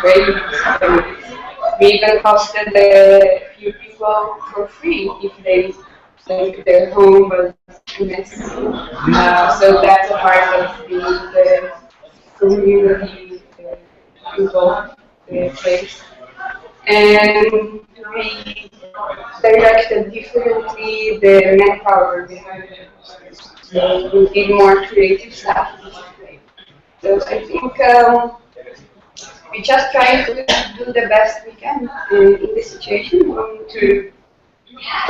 babies. We even hosted a few people for free if they think their home was messy. So that's a part of being the community involved place. And we directed differently the manpower behind it. So we did more creative stuff. So I think we just try to do the best we can in this situation to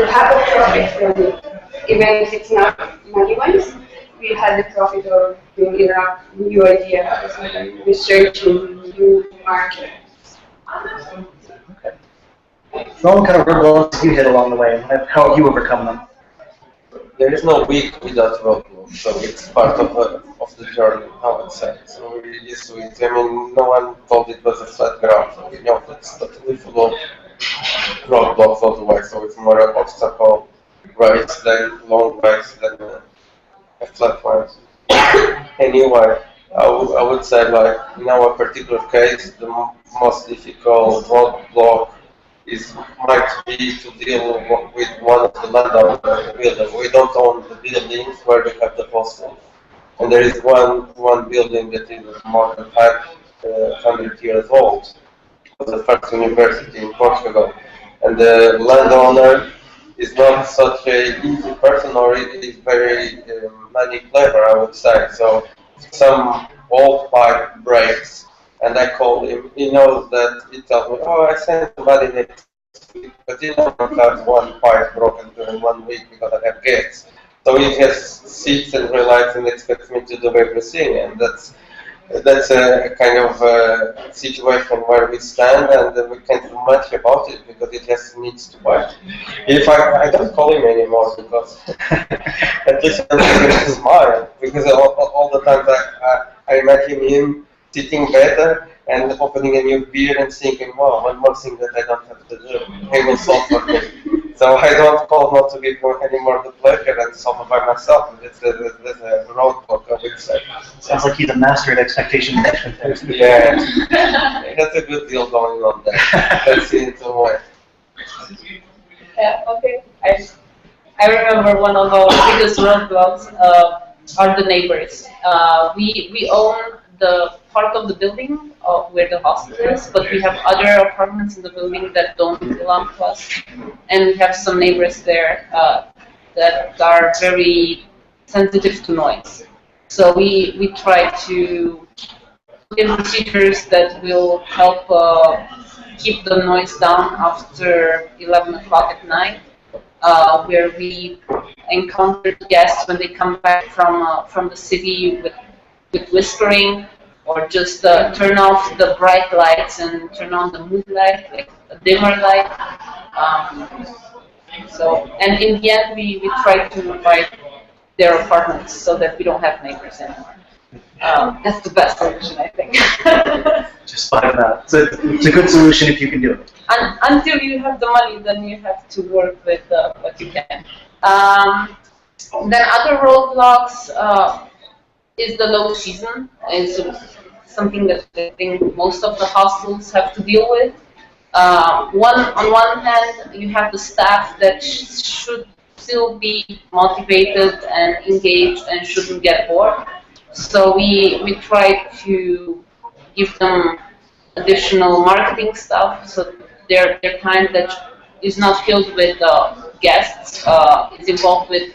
have a profit from it, even if it's not money-wise. We had the profit of building up new ideas, researching new market.
So what kind of roadblocks have you hit along the way? How have you overcome them?
There is no week without roadblock, so it's part of the journey, I would say. So we're used to it. I mean, no one thought it was a flat ground, so we know that's totally full of roadblocks all the way. So it's more an obstacle race than long race than a flat one. Anyway, I would say, like, in our particular case, the most difficult roadblock might be to deal with one of the landowners of the building. We don't own the buildings where we have the hostel. And there is one building that is more than 500 years old. It was the first university in Portugal. And the landowner is not such a easy person, or it is very money clever, I would say. So some old pipe breaks, and I call him. He knows that. He tells me, "Oh, I sent somebody next week," but he never has one pipe broken during 1 week because I have guests. So he just sits and relaxes and expects me to do everything, and that's a kind of situation where we stand, and we can't do much about it because it just needs to work. If I don't call him anymore because at least I don't smile, because all the times I imagine him sitting better and opening a new beer and thinking, wow, one more thing that I don't have to do. He will solve for me. So I don't call not to give any more the pleasure and solve it by myself. That's a roadblock, I would say.
Sounds like he's a master at expectation management.
Yeah, that's a good deal going on there. That's it in some way.
Yeah, okay. I remember one of our biggest roadblocks are the neighbors. We own the part of the building where the hostel is, but we have other apartments in the building that don't belong to us, and we have some neighbors there that are very sensitive to noise. So we try to put in procedures that will help keep the noise down after 11 o'clock at night, where we encounter guests when they come back from the city with whispering, or just turn off the bright lights and turn on the mood light, like a dimmer light. And in the end, we try to invite their apartments so that we don't have neighbors anymore. That's the best solution, I think.
Just find that. So it's a good solution if you can do it.
Until you have the money, then you have to work with what you can. Then other roadblocks is the low season. Is something that I think most of the hostels have to deal with. On one hand, you have the staff that should still be motivated and engaged and shouldn't get bored. So we try to give them additional marketing stuff, so their time that is not filled with guests is involved with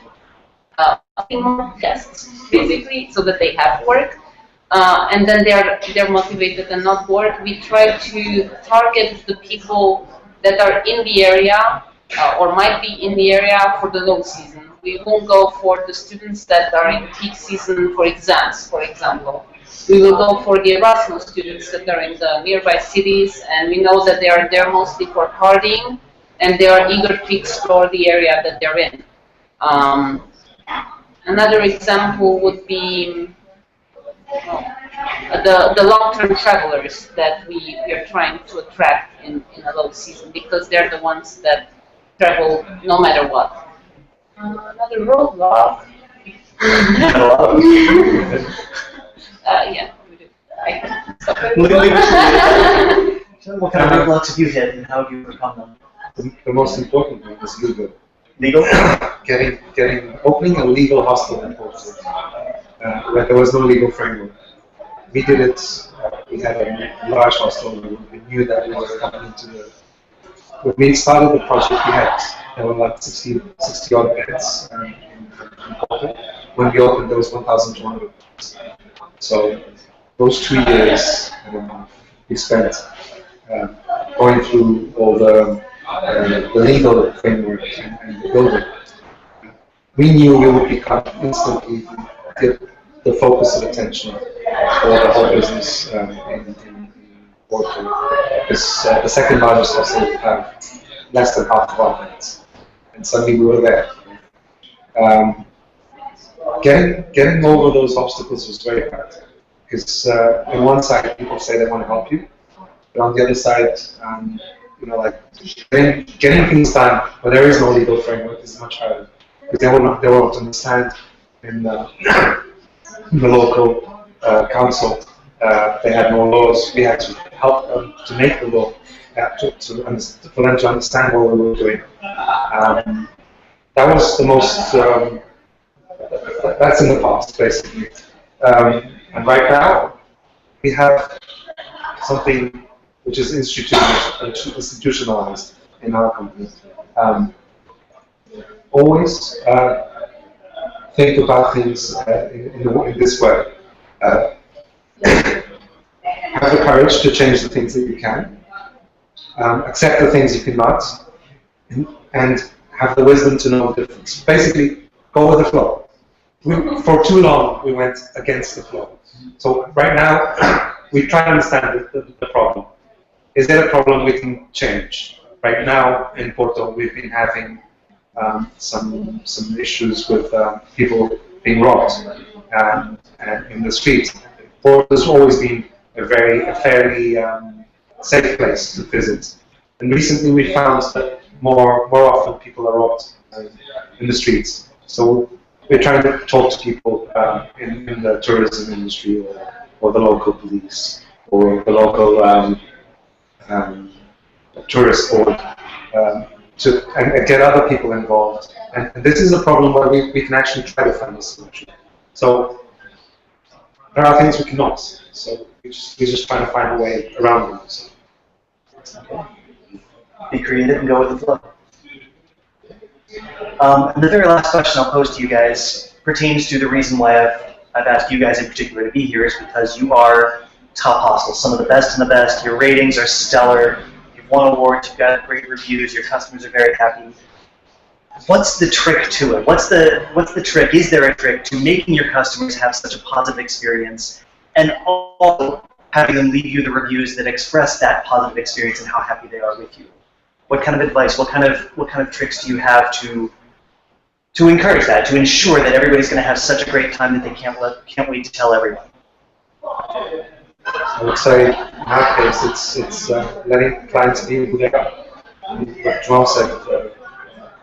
more guests, basically, so that they have work. And then they're motivated and not bored. We try to target the people that are in the area or might be in the area for the low season. We won't go for the students that are in peak season for exams, for example. We will go for the Erasmus students that are in the nearby cities, and we know that they are there mostly for partying, and they are eager to explore the area that they're in. Another example would be the long-term travelers that we are trying to attract in a low season, because they're the ones that travel no matter what. Another roadblock. Yeah, we do. I can stop it.
What kind of roadblocks have you hit, and how have you overcome them?
The most important one is legal.
Legal?
Getting opening a legal hostel in Portugal. Where there was no legal framework. We did it. We had a large hostel. We knew that we were coming into the. When we started the project, there were like 60 odd beds in Portugal. When we opened, there was 1,200. So those 2 years and a half we spent going through all the legal framework and the building, we knew we would become instantly the focus of attention for the whole business in Porto. Because the second largest hostel would have less than half of our beds. And suddenly we were there. Getting over those obstacles was very hard. Because on one side, people say they want to help you, but on the other side, like getting things done when there is no legal framework is much harder. Because they won't understand in the local council. They had no laws. We had to help them to make the law, for them to understand what we were doing. That was the most. That's in the past, basically. And right now, we have something which is institutionalized in our company. Always think about things in this way. Have the courage to change the things that you can, accept the things you cannot, and have the wisdom to know the difference. Basically, go with the flow. For too long, we went against the flow. So right now, we try to understand the problem. Is there a problem we can change? Right now in Porto, we've been having some issues with people being robbed and in the street. Porto's always been a fairly safe place to visit. And recently we found that more often people are robbed in the streets. So we're trying to talk to people in the tourism industry or the local police or the local tourist board and get other people involved. And this is a problem where we can actually try to find a solution. So there are things we cannot. So we're just trying to find a way around them. So.
Be creative and go with the flow. And the very last question I'll pose to you guys pertains to the reason why I've asked you guys in particular to be here is because you are top hostels, some of the best in the best. Your ratings are stellar. You've won awards. You've got great reviews. Your customers are very happy. What's the trick to it? What's the trick? Is there a trick to making your customers have such a positive experience and also having them leave you the reviews that express that positive experience and how happy they are with you? What kind of advice? What kind of tricks do you have to encourage that? To ensure that everybody's going to have such a great time that they can't wait to tell everyone?
I would say in our case, it's letting clients be who they are. Like João said,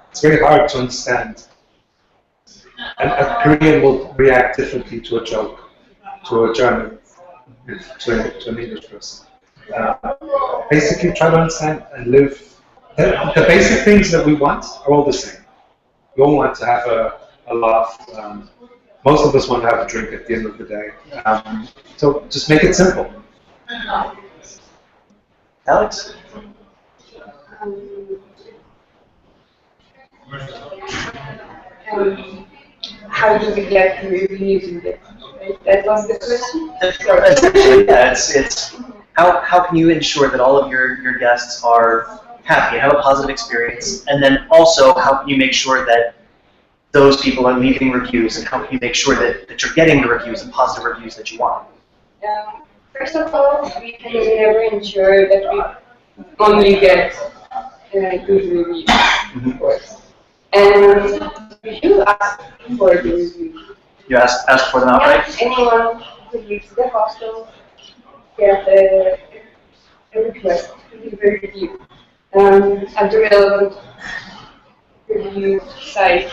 it's very hard to understand. And a Korean will react differently to a joke, to a German, to an English person. Basically, try to understand and live. The basic things that we want are all the same. We all want to have a laugh. Most of us want to have a drink at the end of the day. So just make it simple.
Alex?
How do we get the reviews in there? That was the question?
Essentially, yeah. It's how can you ensure that all of your guests are happy and have a positive experience, and then also how can you make sure that those people are leaving reviews, and how can you make sure that you're getting the reviews and positive reviews that you want?
First of all, we can never ensure that we only get good reviews, of course. And we do ask for the reviews.
You ask for them outright?
Yeah, anyone who leaves the hostel get a request to leave a review. At the relevant review site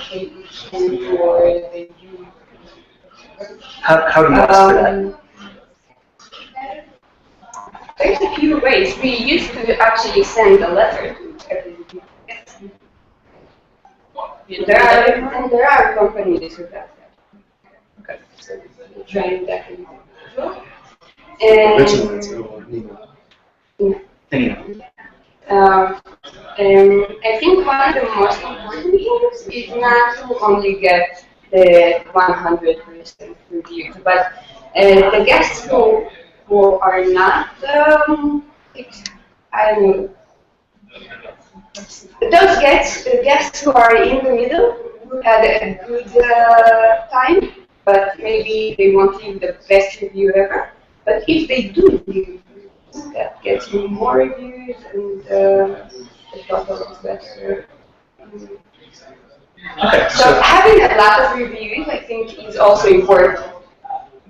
or the review.
How do you ask for that?
There's a few ways. We used to actually send a letter to every review. There are companies who does that.
Okay.
So we try that. And I think one of the most important things is not to only get the 100% reviews, but the guests who who are not, I don't know, those guests who are in the middle had a good time, but maybe they won't leave the best review ever. But if they do leave reviews, that gets you more reviews and the total is better.
Okay,
So having a lot of reviews, I think, is also important,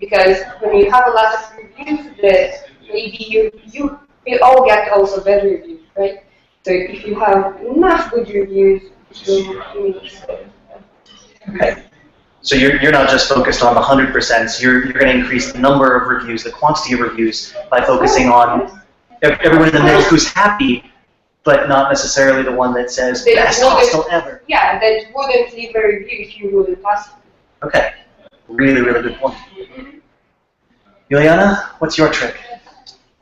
because when you have a lot of reviews, that maybe you all get also better reviews, right? So if you have enough good reviews,
okay. So you're not just focused on the 100%. You're going to increase the number of reviews, the quantity of reviews, by focusing on everyone in the middle who's happy, but not necessarily the one that says best hostel ever.
Yeah, that wouldn't leave a review if you wouldn't pass it.
Okay, really, really good point. Juliana, what's your trick?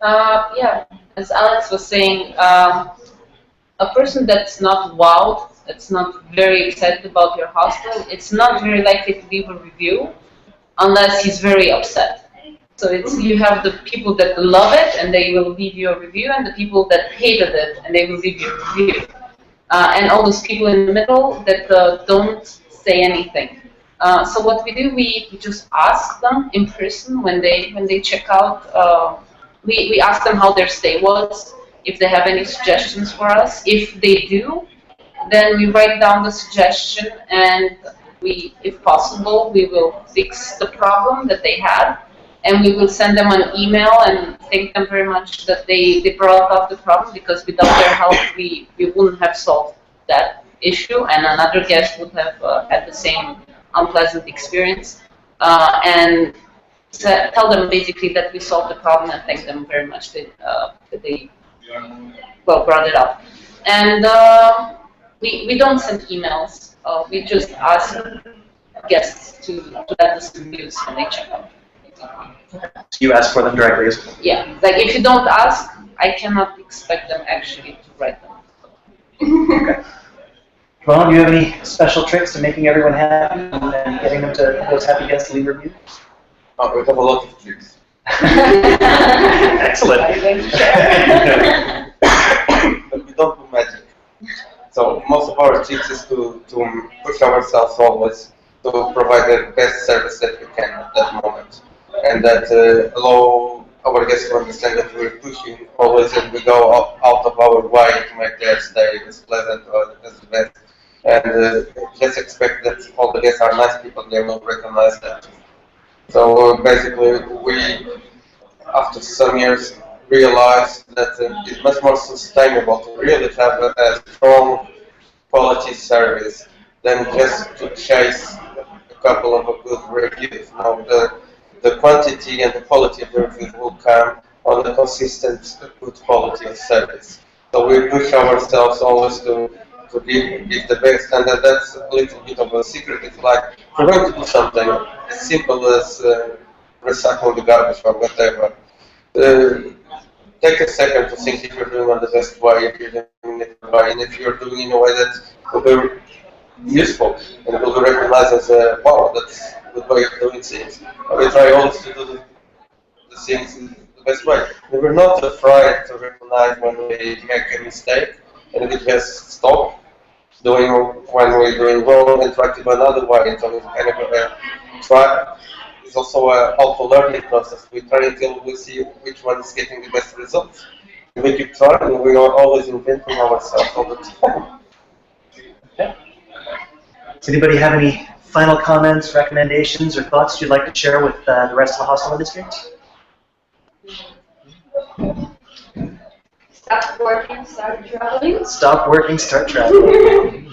Yeah, as Alex was saying, a person that's not wowed, that's not very excited about your hostel, it's not very likely to leave a review unless he's very upset. So you have the people that love it and they will leave you a review, and the people that hated it and they will leave you a review. And all those people in the middle that don't say anything. So what we do, we just ask them in person when they check out. We ask them how their stay was, if they have any suggestions for us. If they do, then we write down the suggestion, and if possible, we will fix the problem that they had, and we will send them an email and thank them very much that they brought up the problem, because without their help, we wouldn't have solved that issue, and another guest would have had the same unpleasant experience. And tell them basically that we solved the problem and thank them very much that they brought it up. And we don't send emails. We just ask guests to let us reviews and they check out.
So you ask for them directly as well?
Yeah, like if you don't ask, I cannot expect them actually to write them.
Okay. Ron, do you have any special tricks to making everyone happy and getting them to those happy guests to leave reviews?
We have a lot of tricks.
Excellent.
But we don't do magic. So most of our tricks is to push ourselves always to provide the best service that we can at that moment, and that allow our guests to understand that we're pushing always, and we go out of our way to make their stay as pleasant or as the best. And just expect that all the guests are nice people, they will recognize that. So basically, we, after some years, realized that it's much more sustainable to really have a strong quality service than just to chase a couple of good reviews. Now, the quantity and the quality of the reviews will come on the consistent good quality of service. So we push ourselves always to give the best, and that's a little bit of a secret. It's like, if we're going to do something as simple as recycling the garbage or whatever, take a second to think if you're doing it the best way, if you're doing it right, and if you're doing it in a way that will be useful and will be recognized as wow, that's a good way of doing things. And we try always to do the things in the best way. And we're not afraid to recognize when we make a mistake, and we just stop doing when we're doing wrong and try to do another way. So it's kind of a try. It's also an auto learning process. We try until we see which one is getting the best results. And we keep trying, and we are always inventing ourselves all the time.
Okay. Does anybody have any final comments, recommendations, or thoughts you'd like to share with the rest of the hostel industry?
Stop working, start traveling.
Stop working, start traveling.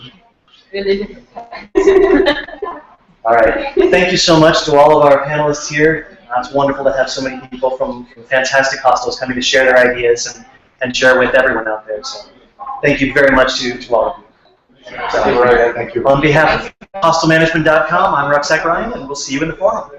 All right. Thank you so much to all of our panelists here. It's wonderful to have so many people from fantastic hostels coming to share their ideas and share with everyone out there. So thank you very much to all of you.
Thank you.
On behalf of hostelmanagement.com, I'm Rucksack Ryan, and we'll see you in the forum.